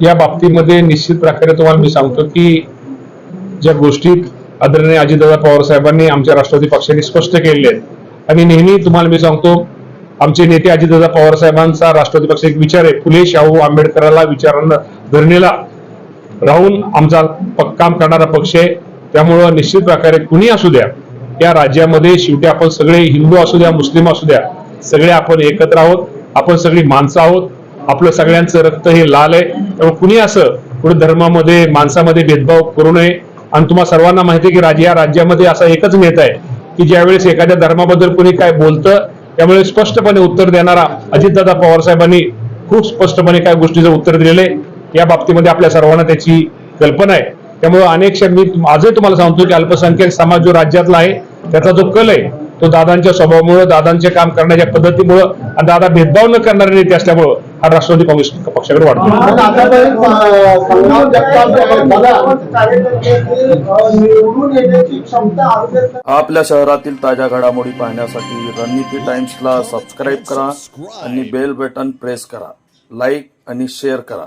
या बाबतीमध्ये निश्चित प्रकारे तुम्हाला मी सांगतो की ज्या गोष्टी आदरणीय अजितदादा पवार साहेबांनी आमच्या राष्ट्रवादी पक्षाने स्पष्ट केलेले आहेत आणि नेहमी तुम्हाला मी सांगतो आमचे नेते अजितदादा पवार साहेबांचा राष्ट्रवादी पक्ष एक विचार आहे, फुले शाहू आंबेडकरांना विचारांना धरणीला राहून आमचा काम करणारा पक्ष आहे. त्यामुळं निश्चित प्रकारे कुणी असू द्या या राज्यामध्ये शेवटी आपण सगळे हिंदू असू द्या मुस्लिम असू द्या सगळे आपण एकत्र आहोत, आपण सगळी माणसं आहोत, आपलं सगळ्यांचं रक्त हे लाल आहे. त्यामुळे कुणी असं कुठे धर्मामध्ये माणसामध्ये भेदभाव करू नये. आणि तुम्हाला सर्वांना माहिती आहे की या राज्यामध्ये असा एकच नेता आहे की ज्यावेळेस एखाद्या धर्माबद्दल कुणी काय बोलतं त्यामुळे स्पष्टपणे उत्तर देणारा अजितदादा पवार साहेबांनी खूप स्पष्टपणे काय गोष्टीचं उत्तर दिलेलं आहे. या बाबतीमध्ये आपल्या सर्वांना त्याची कल्पना आहे. त्यामुळे अनेक मी आजही तुम्हाला सांगतो की अल्पसंख्याक समाज जो राज्यातला आहे त्याचा जो कल आहे तो दादांच्या स्वभावामुळे दादांचे काम करण्याच्या पद्धतीमुळे आणि दादा भेदभाव न करणारे नेते असल्यामुळे हा राष्ट्रवादी काँग्रेस पक्षाकडे वाढतो. आपल्या शहरातील ताज्या घडामोडी पाहण्यासाठी रणनीती टाइम्सला सबस्क्राईब करा आणि बेल बटन प्रेस करा. लाईक आणि शेअर करा.